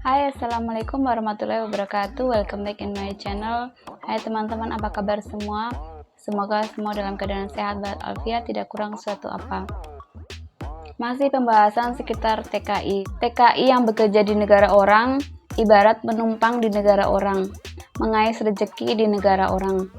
Hai, assalamualaikum warahmatullahi wabarakatuh. Welcome back in my channel. Hai teman-teman, apa kabar semua? Semoga semua dalam keadaan sehat walafiat, tidak kurang suatu apa. Masih pembahasan sekitar TKI. TKI yang bekerja di negara orang ibarat penumpang di negara orang, mengais rezeki di negara orang.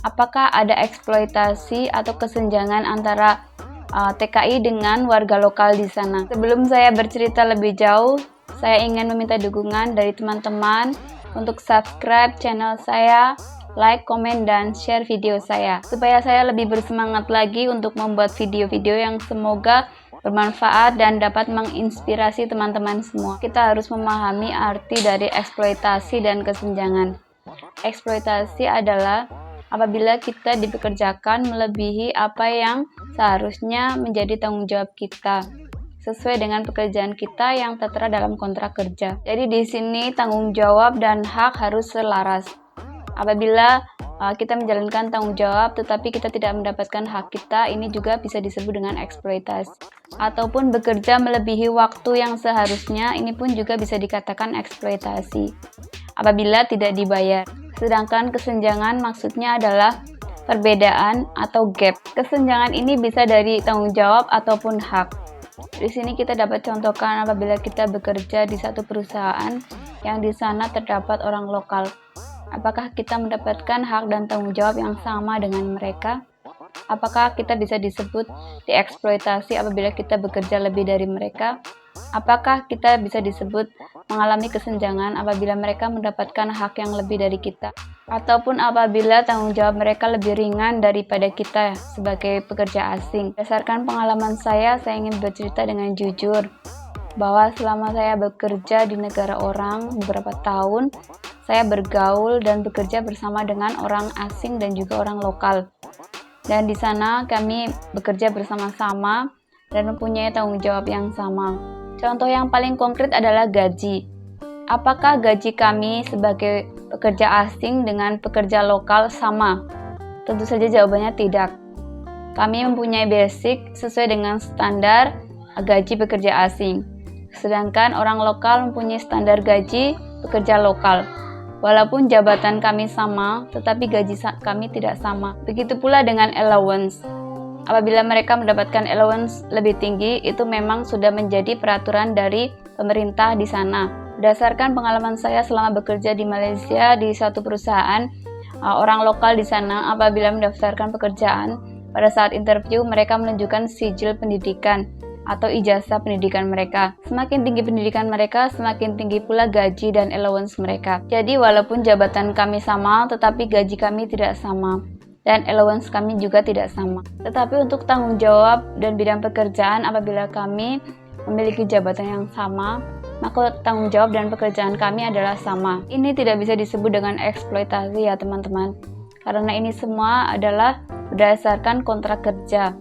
Apakah ada eksploitasi atau kesenjangan antara TKI dengan warga lokal di sana? Sebelum saya bercerita lebih jauh, saya ingin meminta dukungan dari teman-teman untuk subscribe channel saya, like, komen, dan share video saya, supaya saya lebih bersemangat lagi untuk membuat video-video yang semoga bermanfaat dan dapat menginspirasi teman-teman semua. Kita harus memahami arti dari eksploitasi dan kesenjangan. Eksploitasi adalah apabila kita dipekerjakan melebihi apa yang seharusnya menjadi tanggung jawab kita, sesuai dengan pekerjaan kita yang tertera dalam kontrak kerja. Jadi di sini tanggung jawab dan hak harus selaras. Apabila kita menjalankan tanggung jawab tetapi kita tidak mendapatkan hak kita, ini juga bisa disebut dengan eksploitasi. Ataupun bekerja melebihi waktu yang seharusnya, ini pun juga bisa dikatakan eksploitasi apabila tidak dibayar. Sedangkan kesenjangan maksudnya adalah perbedaan atau gap. Kesenjangan ini bisa dari tanggung jawab ataupun hak. Di sini kita dapat contohkan apabila kita bekerja di satu perusahaan yang di sana terdapat orang lokal. Apakah kita mendapatkan hak dan tanggung jawab yang sama dengan mereka? Apakah kita bisa disebut dieksploitasi apabila kita bekerja lebih dari mereka? Apakah kita bisa disebut mengalami kesenjangan apabila mereka mendapatkan hak yang lebih dari kita? Ataupun apabila tanggung jawab mereka lebih ringan daripada kita sebagai pekerja asing. Berdasarkan pengalaman saya ingin bercerita dengan jujur bahwa selama saya bekerja di negara orang beberapa tahun, saya bergaul dan bekerja bersama dengan orang asing dan juga orang lokal. Dan di sana kami bekerja bersama-sama dan mempunyai tanggung jawab yang sama. Contoh yang paling konkret adalah gaji. Apakah gaji kami sebagai pekerja asing dengan pekerja lokal sama? Tentu saja jawabannya tidak. Kami mempunyai basic sesuai dengan standar gaji pekerja asing. Sedangkan orang lokal mempunyai standar gaji pekerja lokal. Walaupun jabatan kami sama, tetapi gaji kami tidak sama. Begitu pula dengan allowance. Apabila mereka mendapatkan allowance lebih tinggi, itu memang sudah menjadi peraturan dari pemerintah di sana. Berdasarkan pengalaman saya selama bekerja di Malaysia di suatu perusahaan, orang lokal di sana apabila mendaftarkan pekerjaan, pada saat interview mereka menunjukkan sijil pendidikan atau ijazah pendidikan mereka. Semakin tinggi pendidikan mereka, semakin tinggi pula gaji dan allowance mereka. Jadi walaupun jabatan kami sama, tetapi gaji kami tidak sama. Dan allowance kami juga tidak sama. Tetapi untuk tanggung jawab dan bidang pekerjaan apabila kami memiliki jabatan yang sama, maka tanggung jawab dan pekerjaan kami adalah sama. Ini tidak bisa disebut dengan eksploitasi ya teman-teman. Karena ini semua adalah berdasarkan kontrak kerja.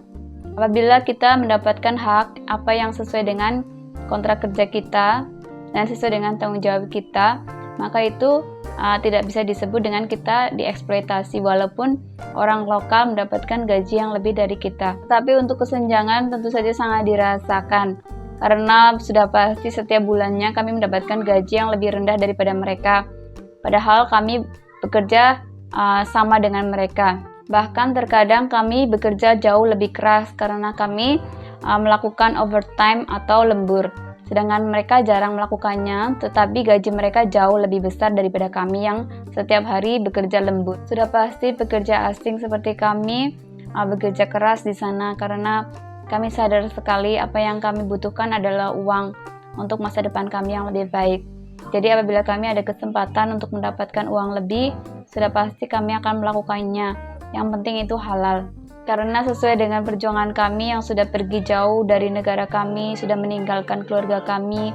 Apabila kita mendapatkan hak apa yang sesuai dengan kontrak kerja kita dan sesuai dengan tanggung jawab kita, maka itu tidak bisa disebut dengan kita dieksploitasi walaupun orang lokal mendapatkan gaji yang lebih dari kita. Tapi untuk kesenjangan tentu saja sangat dirasakan karena sudah pasti setiap bulannya kami mendapatkan gaji yang lebih rendah daripada mereka. Padahal kami bekerja sama dengan mereka. Bahkan terkadang kami bekerja jauh lebih keras karena kami melakukan overtime atau lembur. Sedangkan mereka jarang melakukannya, tetapi gaji mereka jauh lebih besar daripada kami yang setiap hari bekerja lembur. Sudah pasti pekerja asing seperti kami bekerja keras di sana karena kami sadar sekali apa yang kami butuhkan adalah uang untuk masa depan kami yang lebih baik. Jadi apabila kami ada kesempatan untuk mendapatkan uang lebih, sudah pasti kami akan melakukannya. Yang penting itu halal. Karena sesuai dengan perjuangan kami yang sudah pergi jauh dari negara kami, sudah meninggalkan keluarga kami,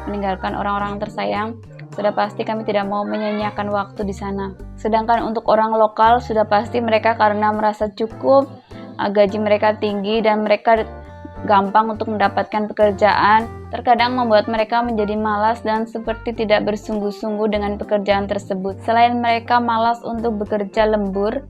meninggalkan orang-orang tersayang, sudah pasti kami tidak mau menyia-nyiakan waktu di sana. Sedangkan untuk orang lokal, sudah pasti mereka karena merasa cukup, gaji mereka tinggi dan mereka gampang untuk mendapatkan pekerjaan, terkadang membuat mereka menjadi malas dan seperti tidak bersungguh-sungguh dengan pekerjaan tersebut. Selain mereka malas untuk bekerja lembur,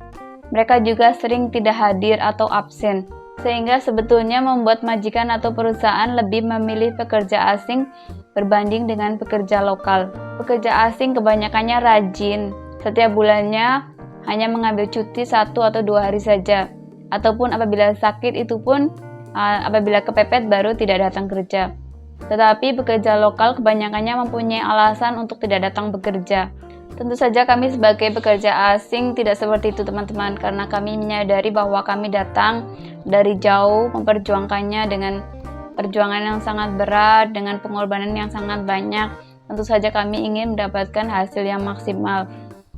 mereka juga sering tidak hadir atau absen. sehingga sebetulnya membuat majikan atau perusahaan lebih memilih pekerja asing berbanding dengan pekerja lokal. Pekerja asing kebanyakannya rajin, setiap bulannya hanya mengambil cuti 1 atau 2 hari saja, ataupun apabila sakit itu pun apabila kepepet baru tidak datang kerja. Tetapi pekerja lokal kebanyakannya mempunyai alasan untuk tidak datang bekerja. Tentu saja kami sebagai pekerja asing tidak seperti itu teman-teman, karena kami menyadari bahwa kami datang dari jauh memperjuangkannya dengan perjuangan yang sangat berat, dengan pengorbanan yang sangat banyak. Tentu saja kami ingin mendapatkan hasil yang maksimal.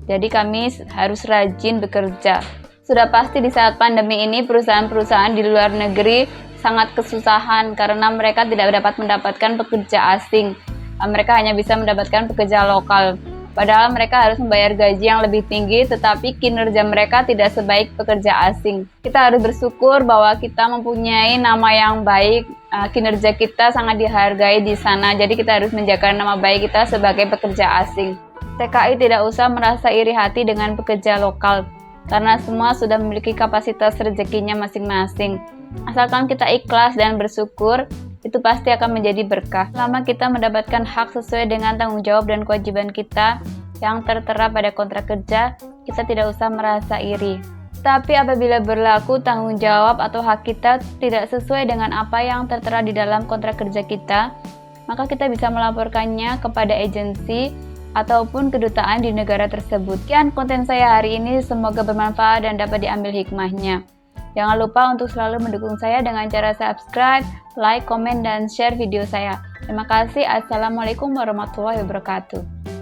Jadi kami harus rajin bekerja. Sudah pasti di saat pandemi ini perusahaan-perusahaan di luar negeri sangat kesusahan karena mereka tidak dapat mendapatkan pekerja asing. Mereka hanya bisa mendapatkan pekerja lokal. Padahal mereka harus membayar gaji yang lebih tinggi, tetapi kinerja mereka tidak sebaik pekerja asing. Kita harus bersyukur bahwa kita mempunyai nama yang baik, kinerja kita sangat dihargai di sana, jadi kita harus menjaga nama baik kita sebagai pekerja asing. TKI tidak usah merasa iri hati dengan pekerja lokal, karena semua sudah memiliki kapasitas rezekinya masing-masing. Asalkan kita ikhlas dan bersyukur, itu pasti akan menjadi berkah. Selama kita mendapatkan hak sesuai dengan tanggung jawab dan kewajiban kita yang tertera pada kontrak kerja, kita tidak usah merasa iri. Tapi apabila berlaku tanggung jawab atau hak kita tidak sesuai dengan apa yang tertera di dalam kontrak kerja kita, maka kita bisa melaporkannya kepada agensi ataupun kedutaan di negara tersebut. Sekian konten saya hari ini, semoga bermanfaat dan dapat diambil hikmahnya. Jangan lupa untuk selalu mendukung saya dengan cara subscribe, like, komen, dan share video saya. Terima kasih. Assalamualaikum warahmatullahi wabarakatuh.